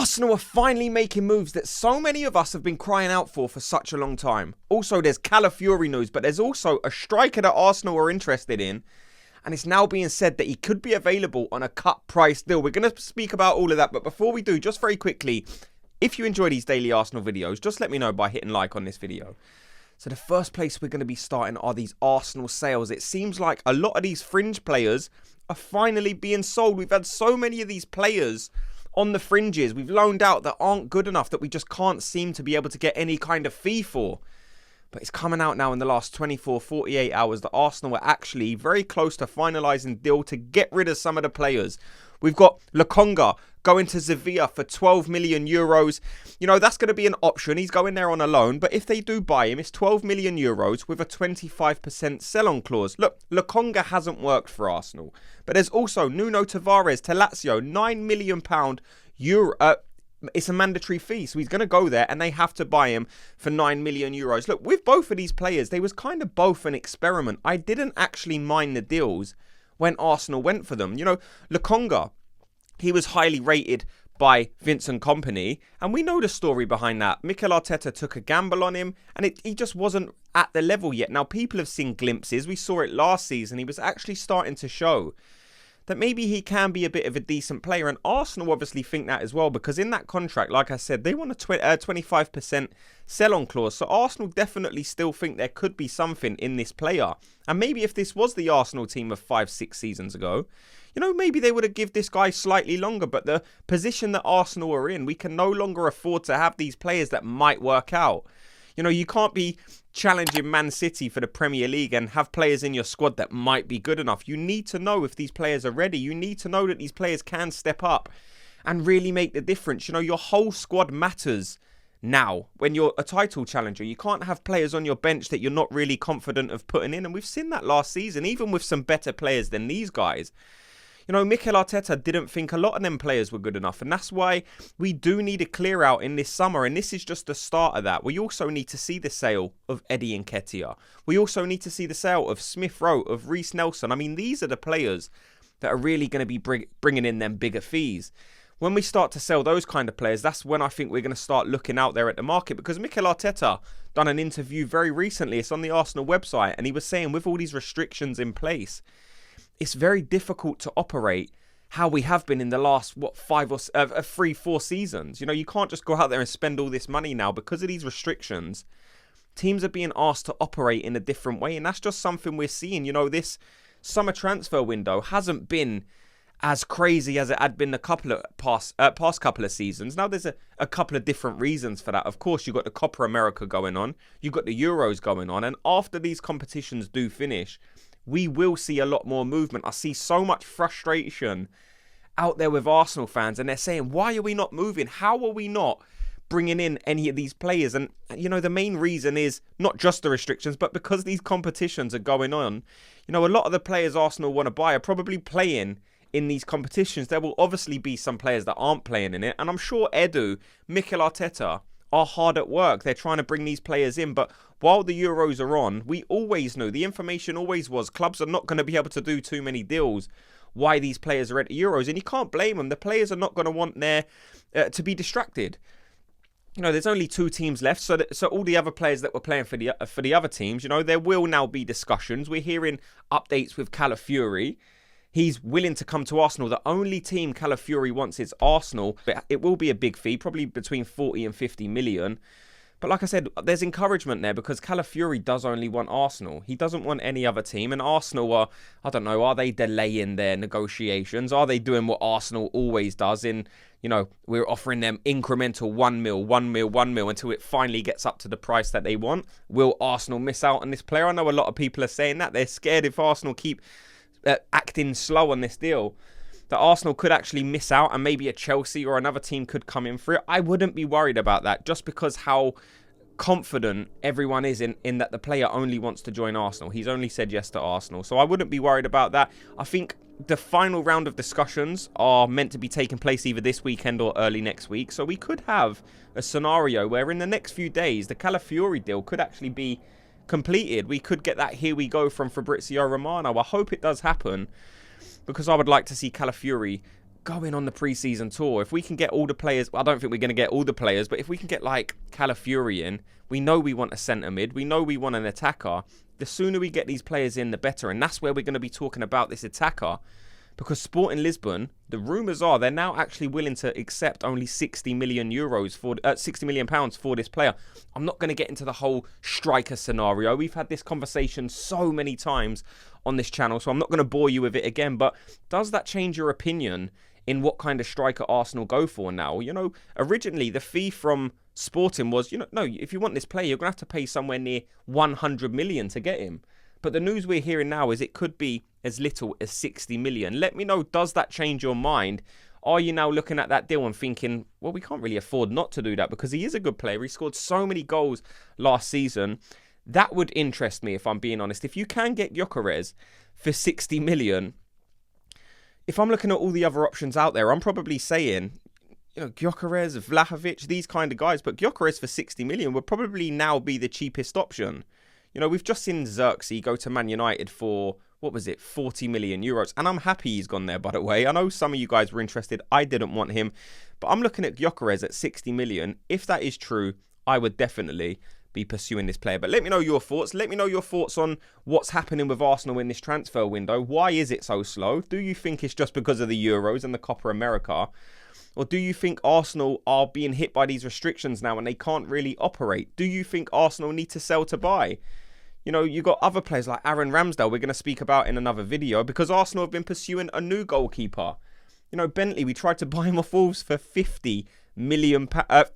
Arsenal are finally making moves that so many of us have been crying out for such a long time. Also, there's Calafiori news, but there's also a striker that Arsenal are interested in. And it's now being said that he could be available on a cut price deal. We're going to speak about all of that. But before we do, just very quickly, if you enjoy these daily Arsenal videos, just let me know by hitting like on this video. So the first place we're going to be starting are these Arsenal sales. It seems like a lot of these fringe players are finally being sold. We've had so many of these players on the fringes we've loaned out that aren't good enough, that we just can't seem to be able to get any kind of fee for. But it's coming out now in the last 24, 48 hours that Arsenal were actually very close to finalising a deal to get rid of some of the players. We've got Lokonga going to Sevilla for 12 million euros. You know, that's going to be an option. He's going there on a loan. But if they do buy him, it's 12 million euros with a 25% sell-on clause. Look, Lokonga hasn't worked for Arsenal. But there's also Tavares to Lazio, £9 million euro. It's a mandatory fee, so he's going to go there and they have to buy him for 9 million euros. Look, with both of these players, they was kind of both an experiment. I didn't actually mind the deals when Arsenal went for them. You know, Lokonga, he was highly rated by Vincent Kompany, and we know the story behind that. Mikel Arteta took a gamble on him, and he just wasn't at the level yet. Now, people have seen glimpses. We saw it last season. He was actually starting to show that maybe he can be a bit of a decent player. And Arsenal obviously think that as well, because in that contract, like I said, they want a 25% sell-on clause. So Arsenal definitely still think there could be something in this player. And maybe if this was the Arsenal team of 5-6 seasons ago, you know, maybe they would have given this guy slightly longer. But the position that Arsenal are in, we can no longer afford to have these players that might work out. You know, you can't be challenging Man City for the Premier League and have players in your squad that might be good enough. You need to know if these players are ready. You need to know that these players can step up and really make the difference. You know, your whole squad matters now when you're a title challenger. You can't have players on your bench that you're not really confident of putting in. And we've seen that last season, even with some better players than these guys. You know, Mikel Arteta didn't think a lot of them players were good enough. And that's why we do need a clear out in this summer. And this is just the start of that. We also need to see the sale of Eddie Nketiah. We also need to see the sale of Smith Rowe, of Reece Nelson. I mean, these are the players that are really going to be bringing in them bigger fees. When we start to sell those kind of players, that's when I think we're going to start looking out there at the market. Because Mikel Arteta done an interview very recently. It's on the Arsenal website. And he was saying with all these restrictions in place, it's very difficult to operate how we have been in the last, 3-4 seasons. You know, you can't just go out there and spend all this money now because of these restrictions. Teams are being asked to operate in a different way. And that's just something we're seeing. You know, this summer transfer window hasn't been as crazy as it had been the past couple of seasons. Now, there's a couple of different reasons for that. Of course, you've got the Copa America going on. You've got the Euros going on. And after these competitions do finish, we will see a lot more movement. I see so much frustration out there with Arsenal fans, and they're saying, why are we not moving? How are we not bringing in any of these players? And, you know, the main reason is not just the restrictions, but because these competitions are going on. You know, a lot of the players Arsenal want to buy are probably playing in these competitions. There will obviously be some players that aren't playing in it, and I'm sure Edu, Mikel Arteta are hard at work. They're trying to bring these players in, but while the Euros are on, we always knew, the information always was, clubs are not going to be able to do too many deals why these players are at the Euros, and you can't blame them. The players are not going to want there to be distracted. You know, there's only 2 teams left, so all the other players that were playing for the other teams, you know, there will now be discussions. We're hearing updates with Calafiori. He's willing to come to Arsenal. The only team Calafiori wants is Arsenal. But it will be a big fee, probably between 40 and 50 million. But like I said, there's encouragement there because Calafiori does only want Arsenal. He doesn't want any other team. And Arsenal are, I don't know, are they delaying their negotiations? Are they doing what Arsenal always does in, you know, we're offering them incremental 1 mil until it finally gets up to the price that they want? Will Arsenal miss out on this player? I know a lot of people are saying that. They're scared if Arsenal keep acting slow on this deal, that Arsenal could actually miss out and maybe a Chelsea or another team could come in for it. I wouldn't be worried about that just because how confident everyone is in that the player only wants to join Arsenal. He's only said yes to Arsenal. So I wouldn't be worried about that. I think the final round of discussions are meant to be taking place either this weekend or early next week. So we could have a scenario where in the next few days, the Calafiori deal could actually be completed. We could get that here we go from Fabrizio Romano. I hope it does happen because I would like to see Calafiori going on the pre-season tour. If we can get all the players, well, I don't think we're going to get all the players, but if we can get like Calafiori in, we know we want a centre mid, we know we want an attacker. The sooner we get these players in, the better. And that's where we're going to be talking about this attacker. Because Sporting Lisbon, the rumours are they're now actually willing to accept only 60 million euros for 60 million pounds for this player. I'm not going to get into the whole striker scenario. We've had this conversation so many times on this channel, so I'm not going to bore you with it again. But does that change your opinion in what kind of striker Arsenal go for now? You know, originally the fee from Sporting was, you know, no, if you want this player, you're going to have to pay somewhere near 100 million to get him. But the news we're hearing now is it could be as little as 60 million. Let me know, does that change your mind? Are you now looking at that deal and thinking, well, we can't really afford not to do that because he is a good player. He scored so many goals last season. That would interest me, if I'm being honest. If you can get gyokores for 60 million, if I'm looking at all the other options out there, I'm probably saying, you know, gyokores, Vlahovic, these kind of guys. But gyokores for 60 million would probably now be the cheapest option. You know, we've just seen Xerxes go to Man United for, what was it, 40 million euros. And I'm happy he's gone there, by the way. I know some of you guys were interested. I didn't want him. But I'm looking at gyokores at 60 million. If that is true, I would definitely be pursuing this player. But let me know your thoughts. Let me know your thoughts on what's happening with Arsenal in this transfer window. Why is it so slow? Do you think it's just because of the Euros and the Copa America? Or do you think Arsenal are being hit by these restrictions now and they can't really operate? Do you think Arsenal need to sell to buy? You know, you got other players like Aaron Ramsdale we're going to speak about in another video because Arsenal have been pursuing a new goalkeeper. You know, Bentley, we tried to buy him off Wolves for 50 million.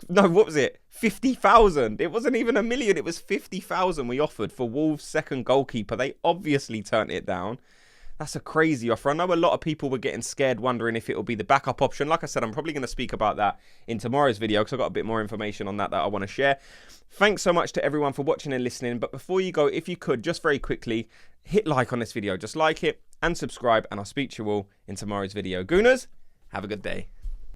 No, what was it? 50,000. It wasn't even a million. It was 50,000 we offered for Wolves' second goalkeeper. They obviously turned it down. That's a crazy offer. I know a lot of people were getting scared, wondering if it will be the backup option. Like I said, I'm probably going to speak about that in tomorrow's video because I've got a bit more information on that I want to share. Thanks so much to everyone for watching and listening. But before you go, if you could, just very quickly, hit like on this video. Just like it and subscribe. And I'll speak to you all in tomorrow's video. Gooners, have a good day.